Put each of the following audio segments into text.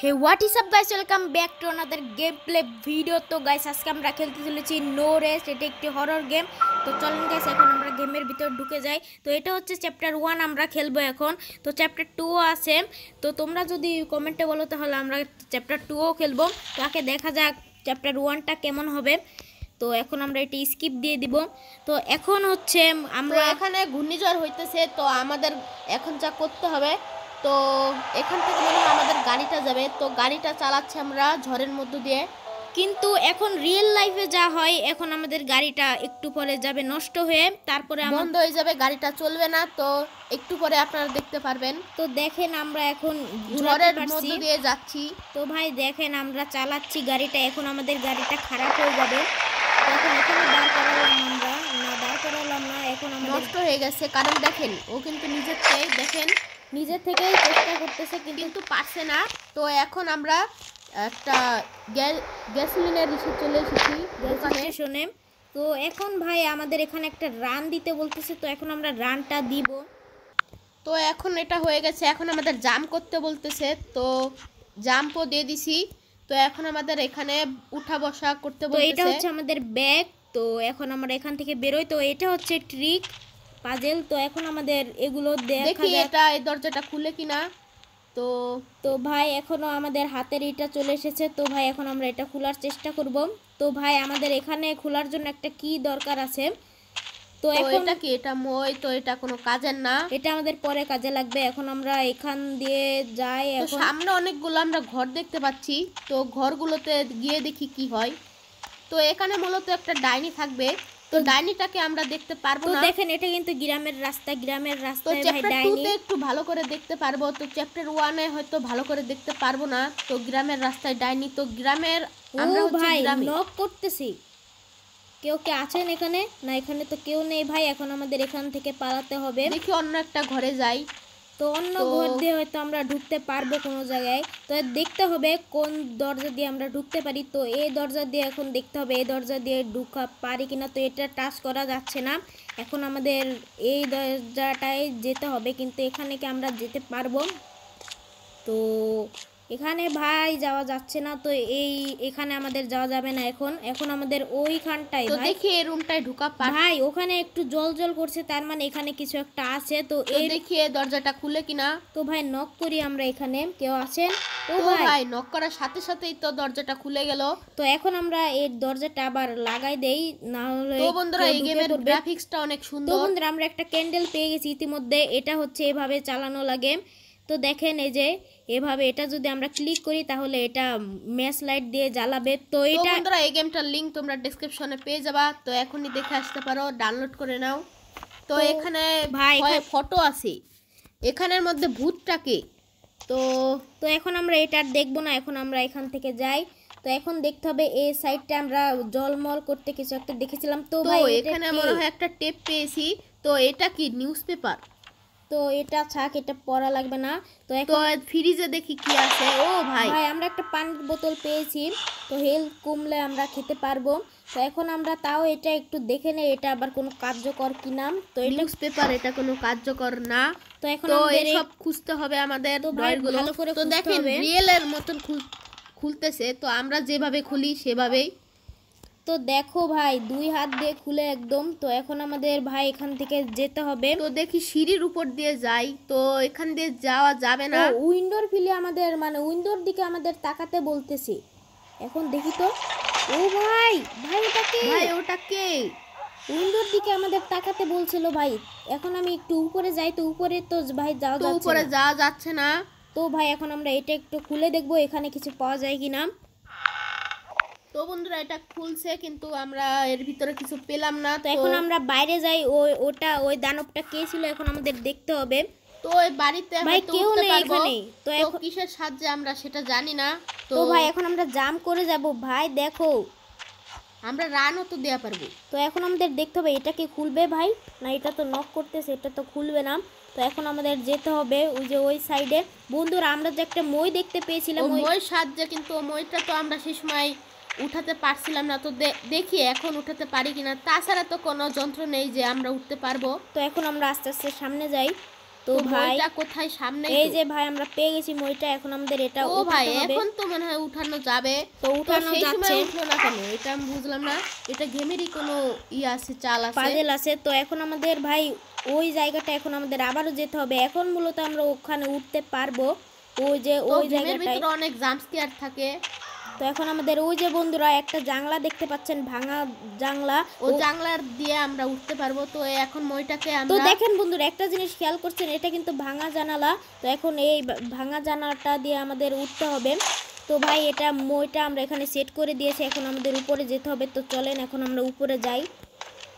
Hey what is up guys, welcome back to another game play video. তো guys আজকে আমরা খেলতে চলেছি নো রেস্ট। এটা একটি হরর গেম। তো চলেন গাইস এখন আমরা গেমের ভিতর ঢুকে যাই। তো এটা হচ্ছে চ্যাপ্টার 1 আমরা খেলবো এখন। তো চ্যাপ্টার 2 আছে। তো তোমরা যদি কমেন্টে বলো তাহলে আমরা চ্যাপ্টার 2ও খেলবো। তো আগে দেখা যাক চ্যাপ্টার 1টা কেমন হবে। তো এখন আমরা এটি স্কিপ দিয়ে দিব। তো এখন হচ্ছে আমরা এখানে ঘূর্ণিঝড় হইতেছে, তো আমাদের এখন যা করতে হবে, তো এখান থেকে মনে হয় আমাদের গাড়িটা যাবে। তো গাড়িটা চালাচ্ছি আমরা ঝড়ের মধ্য দিয়ে, কিন্তু এখন রিয়েল লাইফে যা হয়, এখন আমাদের গাড়িটা একটু পরে যাবে নষ্ট হয়ে, তারপরে বন্ধ হয়ে যাবে, গাড়িটা চলবে না। তো একটু পরে আপনারা দেখতে পারবেন। তো দেখেন আমরা এখন ঝড়ের মধ্য দিয়ে যাচ্ছি। তো ভাই দেখেন আমরা চালাচ্ছি গাড়িটা, এখন আমাদের গাড়িটা খারাপ হয়ে যাবে। এখন এখানে দাঁড় করালাম আমরা, না দাঁড় করালাম না, এখন আমাদের নষ্ট হয়ে গেছে। কারণ দেখেন ও কিন্তু নিজের থেকেই চেষ্টা করতেছে কিন্তু পারছে না। তো এখন আমরা একটা গ্যাসোলিনের ইসে চলে এসেছি স্টেশনে। তো এখন ভাই আমাদের এখানে একটা রান দিতে বলতেছে, তো এখন আমরা রানটা দিব। তো এখন এটা হয়ে গেছে, এখন আমাদের জাম্প করতে বলতেছে, তো জাম্পও দিয়ে দিছি। তো এখন আমাদের এখানে উঠা বসা করতে বলতেছে। তো এটা হচ্ছে আমাদের ব্যাগ। তো এখন আমরা এখান থেকে বেরোই। তো এটা হচ্ছে ট্রিক পাজেল। তো এখন আমাদের এগুলো দেখি এটা এই দরজাটা খুলে কিনা। তো তো ভাই এখনো আমাদের হাতের এটা চলে এসেছে। তো ভাই এখন আমরা এটা খোলার চেষ্টা করব। তো ভাই আমাদের এখানে খোলার জন্য একটা কি দরকার আছে। তো এখন এটা কি, এটা মই, তো এটা কোনো কাজের না, এটা আমাদের পরে কাজে লাগবে। এখন আমরা এখান দিয়ে যাই। এখন সামনে অনেকগুলো আমরা ঘর দেখতে পাচ্ছি, তো ঘরগুলোতে গিয়ে দেখি কি হয়। তো এখানে মূলত একটা ডাইনি থাকবে, তো ডাইনিটাকে আমরা দেখতে পারবো না। তো দেখেন এটা কিন্তু গ্রামের রাস্তায় ভাই ডাইনি একটু ভালো করে দেখতে পারবো। তো চ্যাপ্টার 1 এ হয়তো ভালো করে দেখতে পারবো না। তো গ্রামের রাস্তায় ডাইনি, তো গ্রামের আমরা ভাই নক করতেছি, কেউ কে আছেন এখানে? না এখানে তো কেউ নেই ভাই। এখন আমাদের এখান থেকে পালাতে হবে। দেখি অন্য একটা ঘরে যাই। তো অন্য ঘর দিয়ে হয়তো আমরা ঢুকতে পারবো কোনো জায়গায়। তো দেখতে হবে কোন দরজা দিয়ে আমরা ঢুকতে পারি। তো এই দরজা দিয়ে এখন দেখতে হবে এই দরজা দিয়ে ঢুকা পারি কিনা। তো এটা টাচ করা যাচ্ছে না। এখন আমাদের এই দরজাটায় যেতে হবে, কিন্তু এখানে কি আমরা যেতে পারবো? তো এখানে ভাই যাওয়া যাচ্ছে না। তো এখানে আমাদের যাওয়া যাবে না। এখন আমাদের ওইখানটায় তো দেখি এই রুমটায় ঢুকা ভাই ওখানে একটু জল করছে, তার মানে এখানে কিছু একটা আছে। তো এই দেখি এই দরজাটা খুলে কিনা। তো ভাই নক করি আমরা, এখানে কেউ আছেন? তো ভাই নক করার সাথে সাথেই তো দরজাটা খুলে গেল। তো এখন আমরা এই দরজাটা আবার লাগাই দেই, না হলে তো বন্ধুরা এই গেমের গ্রাফিক্সটা অনেক সুন্দর। তো বন্ধুরা আমরা একটা ক্যান্ডেল পেয়ে গেছি ইতিমধ্যে। এটা হচ্ছে এভাবে চালানো লাগে। তো দেখেন এই যে এভাবে এটা যদি আমরা ক্লিক করি তাহলে এটা ম্যাচ লাইট দিয়ে জ্বালাবে। তো এটা বন্ধুরা এই গেমটার লিংক তোমরা ডেসক্রিপশনে পেয়ে যাবা, তো এখনই দেখে আসতে পারো, ডাউনলোড করে নাও। তো এখানে ভাই ফটো আছে, এখানের মধ্যে ভূতটাকে। তো তো এখন আমরা এটা আর দেখবো না, এখন আমরা এখান থেকে যাই। তো এখন দেখতে হবে এই সাইডটা আমরা জলমল করতে কিছু একটা দেখেছিলাম। তো ভাই এখানে মনে হয় একটা টেপ পেয়েছি। তো এটা কি নিউজ পেপার? তো এটা থাক, এটা পড়া লাগবে না। তো এখন ফ্রিজে দেখি কি আছে। ও ভাই আমরা একটা পানির বোতল পেয়েছি। তো হেলথ কমলে আমরা খেতে পারবো। তো এখন আমরা তাও এটা একটু দেখে নেই এটা আবার কোনো কার্যকর কি নাম। তো নিউজ পেপার এটা কোনো কার্যকর না। তো এখন সব খুঁজতে হবে আমাদের। তো ভালো করে তো দেখেন রিয়েলের মতন খুলতেছে। তো আমরা যেভাবে খুলি সেভাবেই। তো দেখো ভাই 2 হাত দিয়ে খুলে একদম। তো এখন আমাদের ভাই এখান থেকে যেতে হবে। তো দেখি সিঁড়ির উপর দিয়ে যাই। তো এখান দিয়ে যাওয়া যাবে না। উইন্ডোর ফিলে আমাদের মানে উইন্ডোর দিকে আমাদের তাকাতে বলতেছি। এখন দেখি তো। ও ভাই ওটা কে? উইন্ডোর দিকে আমাদের তাকাতে বলছিল ভাই। এখন আমি একটু উপরে যাই। তো উপরে তো ভাই উপরে যাওয়া যাচ্ছে না। তো ভাই এখন আমরা এটা একটু খুলে দেখবো এখানে কিছু পাওয়া যায় কিনা। তো বন্ধুরা এটা খুলছে, কিন্তু আমরা এর ভিতরে কিছু পেলাম না। তো এখন আমরা বাইরে যাই। ওই দানবটা কে ছিল এখন আমাদের দেখতে হবে। তো ওই বাড়িতে ভাই কেউ নেই এখানে। তো কিসের সাহায্যে আমরা সেটা জানি না। তো ভাই এখন আমরা জাম্প করে যাব। ভাই দেখো আমরা রানও তো দেয়া পারবো। তো এখন আমাদের দেখতে হবে এটা কি খুলবে ভাই, না এটা তো নক করতেছে, এটা তো খুলবে না। তো এখন আমাদের যেতে হবে ওই যে ওই সাইডে। বন্ধুরা আমরা যে একটা মই দেখতে পেয়েছিলাম মই সাহায্যে, কিন্তু মইটা তো আমরা সেই সময় উঠাতে পারছিলাম না। তো দেখি এখন উঠাতে পারি কিনা। তাছাড়া তো কোনো যন্ত্র নেই যে আমরা উঠতে পারবো। তো এখন আমরা আস্তে আস্তে সামনে যাই। তো ভাই মইটা কোথায়? সামনে। এই যে ভাই আমরা পেয়ে গেছি মইটা, এখন আমাদের এটা ও ভাই উঠাতে হবে। এখন তো মনে হয় উঠানো যাবে। তো উঠানো সেই সময় যাচ্ছে। উঠলো না কেন এটা আমি বুঝলাম না। এটা গেমেরই কোনো আছে, চাল আছে, পাজেল আছে। তো এখন আমাদের ভাই ওই জায়গাটা এখন আমাদের আবারও যেতে হবে। এখন মূলত আমরা ওখানে উঠতে পারবো, ওই যে ওই গেমের জায়গাটায়। ভিতরে অনেক জাম্প স্কেয়ার থাকে। তো এখন আমাদের ওই যে বন্ধুরা একটা জানলা দেখতে পাচ্ছেন, ভাঙা জানলা, ও জানলার দিয়ে আমরা উঠতে পারবো। তো এখন মইটাকে তো আমরা দেখেন বন্ধুরা একটা জিনিস খেয়াল করছেন, এটা কিন্তু ভাঙা জানালা। তো এখন এই ভাঙা জানালাটা দিয়ে আমাদের উঠতে হবে। তো ভাই এটা মইটা আমরা এখানে সেট করে দিয়েছি, এখন আমাদের উপরে যেতে হবে। তো চলেন এখন আমরা উপরে যাই।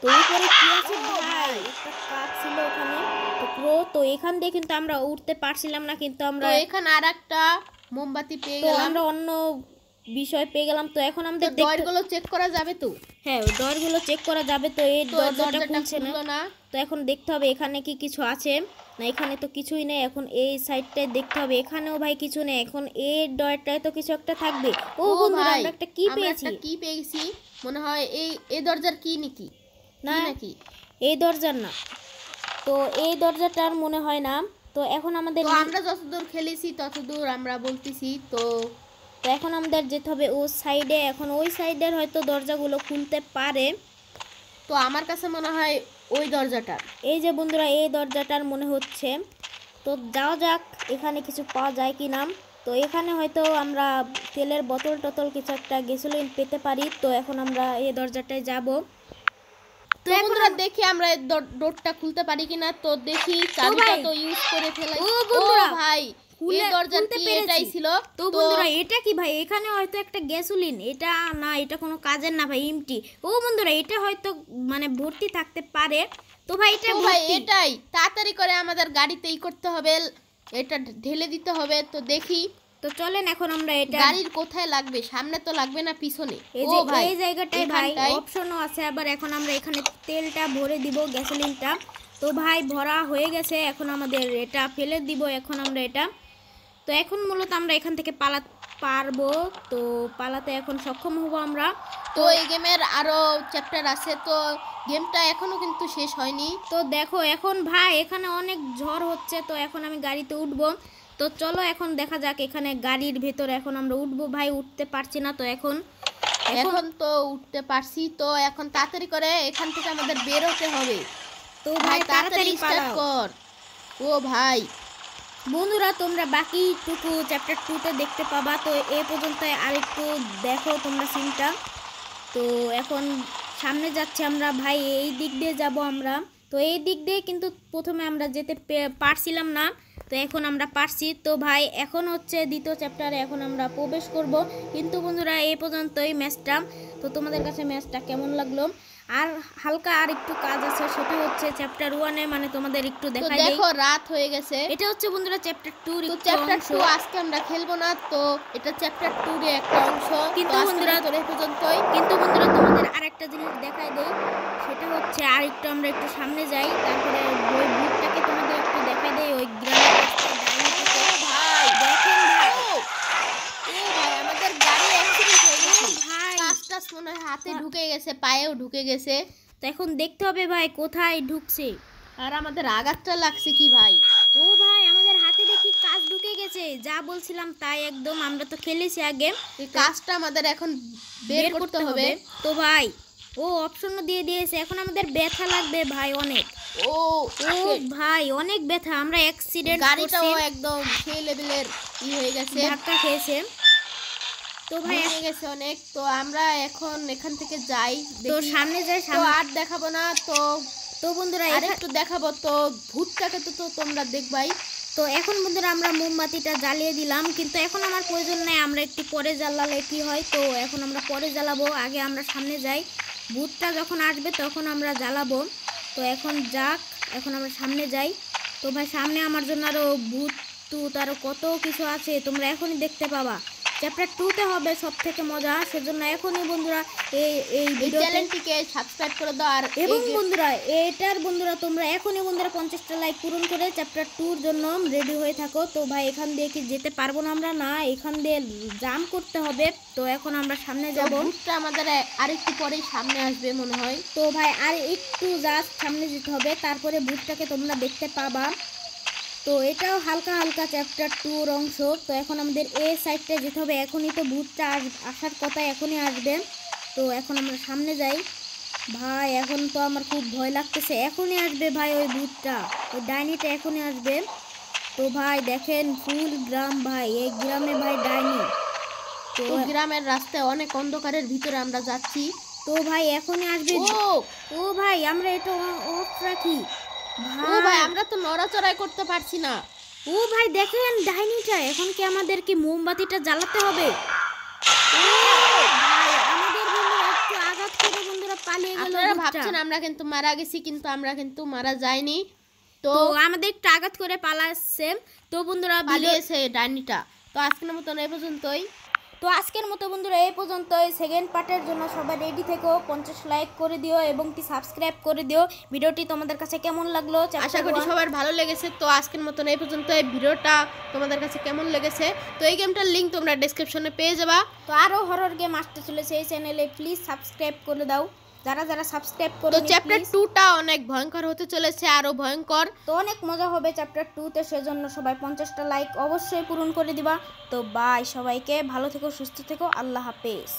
তো উপরে কি আছে ভাই? একটা কাঠ ছিল ওখানে, তো পুরো তো এখান দিয়ে কিন্তু আমরা উঠতে পারছিলাম না, কিন্তু আমরা তো এখানে আরেকটা মোমবাতি পেয়ে তো গেলাম। আমরা অন্য বিষয় পেয়ে গেলাম। তো এখন আমাদের ডোরগুলো চেক করা যাবে তো? হ্যাঁ ডোরগুলো চেক করা যাবে। তো এই দরজাটা খুলছে না। তো এখন দেখতে হবে এখানে কি কিছু আছে না। এখানে তো কিছুই নেই। এখন এই সাইডটায় দেখতে হবে, এখানেও ভাই কিছু নেই। এখন এই ডরটায় তো কিছু একটা থাকবে। ও বন্ধুরা আমরা একটা কি পেয়েছি। আমরা একটা কি পেয়েছি মনে হয় এই দরজার কি নাকি? না নাকি এই দরজার না, তো এই দরজাটার মনে হয় না। তো এখন আমাদের তো আমরা যতদূর খেলেছি ততদূর আমরা বলতেছি। তো এখন আমাদের যেতে হবে ও সাইডে। এখন ওই সাইডের হয়তো দরজাগুলো খুলতে পারে। তো আমার কাছে মনে হয় ওই দরজাটা, এই যে বন্ধুরা এই দরজাটার মনে হচ্ছে। তো যাওয়া যাক এখানে কিছু পাওয়া যায় কি না। তো এখানে হয়তো আমরা তেলের বোতল টোতল কিছু একটা গ্যাসোলিন পেতে পারি। তো এখন আমরা এই দরজাটায় যাব। তো বন্ধুরা দেখি আমরা এই ডোরটা খুলতে পারি কিনা। তো দেখি চাবিটা তো ইউজ করে ফেলাই। ও বন্ধুরা ভাই এই দরজার কি এটাই ছিল। তো বন্ধুরা এটা কি ভাই? এখানে হয়তো একটা গ্যাসোলিন, এটা না, এটা কোনো কাজের না ভাই, এমটি। ও বন্ধুরা এটা হয়তো মানে ভর্তি থাকতে পারে। তো ভাই এটা ভাই এটাই তাড়াতাড়ি করে আমাদের গাড়িতেই করতে হবে, এটা ঢেলে দিতে হবে। তো দেখি, তো চলেন এখন আমরা এটা গাড়ির কোথায় লাগবে, সামনে তো লাগবে না পিছনে। এই যে এই জায়গাটায় ভাই অপশনও আছে আবার। এখন আমরা এখানে তেলটা ভরে দিব, গ্যাসোলিনটা। তো ভাই ভরা হয়ে গেছে, এখন আমাদের এটা ফেলে দিব। এখন আমরা এটা তো এখন মূলত আমরা এখান থেকে পালাতে পারবো। তো পালাতে এখন সক্ষম হব আমরা। তো এই গেমের আরো চ্যাপ্টার আছে, তো গেমটা এখনো কিন্তু শেষ হয়নি। তো দেখো এখন ভাই এখানে অনেক ঝড় হচ্ছে। তো এখন আমি গাড়িতে উঠবো। তো চলো এখন দেখা যাক এখানে গাড়ির ভেতরে এখন আমরা উঠবো। ভাই উঠতে পারছি না। তো এখন তো উঠতে পারছি। তো এখন তাড়াতাড়ি করে এখান থেকে আমাদের বের হতে হবে। তো ভাই তাড়াতাড়ি স্টার্ট কর। ও ভাই বন্ধুরা তোমরা বাকিটুকু চ্যাপ্টার 2-তে দেখতে পাবা। তো এই পর্যন্ত আরেকটু দেখো তোমরা সিনটা। তো এখন সামনে যাচ্ছি আমরা ভাই, এই দিক দিয়ে যাব আমরা। তো এই দিক দিয়ে কিন্তু প্রথমে আমরা যেতে পারছিলাম না, তো এখন আমরা পারছি। তো ভাই এখন হচ্ছে দ্বিতীয় চ্যাপ্টারে এখন আমরা প্রবেশ করব। কিন্তু বন্ধুরা এই পর্যন্তই ম্যাচটা। তো তোমাদের কাছে ম্যাচটা কেমন লাগলো? আর হালকা আর একটু কাজ আছে, সেটা হচ্ছে চ্যাপ্টার 1-এ, মানে তোমাদের একটু দেখাই দেই। দেখো রাত হয়ে গেছে। এটা হচ্ছে বন্ধুরা চ্যাপ্টার 2 এর চ্যাপ্টার 2 আজকে আমরা খেলবো না। তো এটা চ্যাপ্টার 2 এর একটা অংশ। কিন্তু বন্ধুরা এই পর্যন্তই। কিন্তু বন্ধুরা তোমাদের আরেকটা জিনিস দেখাই দেই, সেটা হচ্ছে আর একটু আমরা একটু সামনে যাই, তারপরে ওই ব্লুকটাকে তোমাদের একটু দেখাই দেই। ওই গ্রামের ভাই দেখেন ভাই, ভাই আমাদের গাড়ি অ্যাক্সিডেন্ট হয়ে গেছে ভাই কাজটা মনে হয় হাতে ঢুকে গেছে, পায়েও ঢুকে গেছে। তো এখন দেখতে হবে ভাই কোথায় ঢুকছে। আর আমাদের আঘাতটা লাগছে কি ভাই? ও ভাই আমাদের হাতে দেখি কাজ ঢুকে গেছে, যা বলছিলাম তাই একদম। আমরা তো খেলেছি আগে, এই কাজটা আমাদের এখন বের করতে হবে। তো ভাই ও অপশনও দিয়ে দিয়েছে। এখন আমাদের ব্যথা লাগবে ভাই অনেক। ও ভাই অনেক ব্যথা, আমরা অ্যাক্সিডেন্ট গাড়িটাও একদম সেই লেভেলের হয়ে গেছে, ধাক্কা খেয়েছে। তো ভাই হয়ে গেছে অনেক। তো আমরা এখন এখান থেকে যাই, তো সামনে যাই। তো আর দেখাবো না। তো বন্ধুরা একটু দেখাবো। তো ভূতটাকে তো তোমরা দেখবাই। তো এখন বন্ধুরা আমরা মোমবাতিটা জ্বালিয়ে দিলাম, কিন্তু এখন আমার প্রয়োজন নেই, আমরা একটু পরে জ্বালালে কি হয়। তো এখন আমরা পরে জ্বালাবো, আগে আমরা সামনে যাই। ভূতটা যখন আসবে তখন আমরা জ্বালাবো। তো এখন যাক, এখন আমরা সামনে যাই। তো ভাই সামনে আমার জন্য আরও ভূত টুত আরও কত কিছু আছে, তোমরা এখনই দেখতে পাবা। চ্যাপ্টার 2-তে হবে সব থেকে মজা, সেজন্য এখনই বন্ধুরা এই চ্যানেলটিকে সাবস্ক্রাইব করে দাও। আর এবং বন্ধুরা বন্ধুরা তোমরা এখনই বন্ধুরা 50টা লাইক পূরণ করে চ্যাপ্টার 2-র জন্য রেডি হয়ে থাকো। তো ভাই এখান দিয়ে কি যেতে পারবো না আমরা? না, এখান দিয়ে জাম্প করতে হবে। তো এখন আমরা সামনে যাব। ভূতটা আমাদের আরেকটু পরেই সামনে আসবে মনে হয়। তো ভাই আর একটু জাস্ট সামনে যেতে হবে, তারপরে ভূতটাকে তোমরা দেখতে পাবা। তো এটাও হালকা হালকা চ্যাপ্টার 2 অংশ। তো এখন আমাদের এই সাইডটা যেতে হবে, এখনই তো ভূতটা আসার কথা, এখনই আসবে। তো এখন আমরা সামনে যাই। ভাই এখন তো আমার খুব ভয় লাগতেছে, এখনই আসবে ভাই ওই ভূতটা, ওই ডাইনিটা এখনই আসবে। তো ভাই দেখেন ফুল গ্রাম ভাই, এই গ্রামে ভাই ডাইনি। তো গ্রামের রাস্তায় অনেক অন্ধকারের ভিতরে আমরা যাচ্ছি। তো ভাই এখনই আসবে। ও ভাই আমরা এটা অফ রাখি। ও ভাই আমরা তো নড়াচড়াই করতে পারছি না। ও ভাই দেখেন ডাইনিটা, এখন কি আমাদেরকে মোমবাতিটা জ্বালাতে হবে? ভাই আমাদের বন্ধুরা একটু আঘাত করে বন্ধুরা পালিয়ে গেল। আপনারা ভাবছেন আমরা কিন্তু মারা গেছি, কিন্তু আমরা কিন্তু মারা যাইনি। তো আমাদের একটু আঘাত করে পালাচ্ছে। তো বন্ধুরা পালিয়েছে ডাইনিটা। তো আজকের মতন এই পর্যন্তই। বন্ধুরা এই পর্যন্তই। সেকেন্ড পার্টের জন্য সবাই রেডি থেকো, 50 লাইক করে দিও এবং কি সাবস্ক্রাইব করে দিও। ভিডিওটি তোমাদের কাছে কেমন লাগলো আশা করি সবার ভালো লেগেছে। তো আজকের মতন এই পর্যন্ত। এই ভিডিওটা তোমাদের কাছে কেমন লেগেছে, তো এই গেমটার লিংক তোমরা ডেসক্রিপশনে পেয়ে যাবা। তো আরো হরর গেম আসতে চলেছে এই চ্যানেলে, প্লিজ সাবস্ক্রাইব করে দাও যারা যারা সাবস্ক্রাইব করো। তো চ্যাপ্টার 2টা অনেক ভয়ঙ্কর হতে চলেছে, আরো ভয়ঙ্কর। তো অনেক মজা হবে চ্যাপ্টার 2তে, সেজন্য সবাই 50টা লাইক অবশ্যই পূরণ করে দিবা। তো বাই সবাইকে, ভালো থেকো, সুস্থ থেকো, আল্লাহ হাফেজ।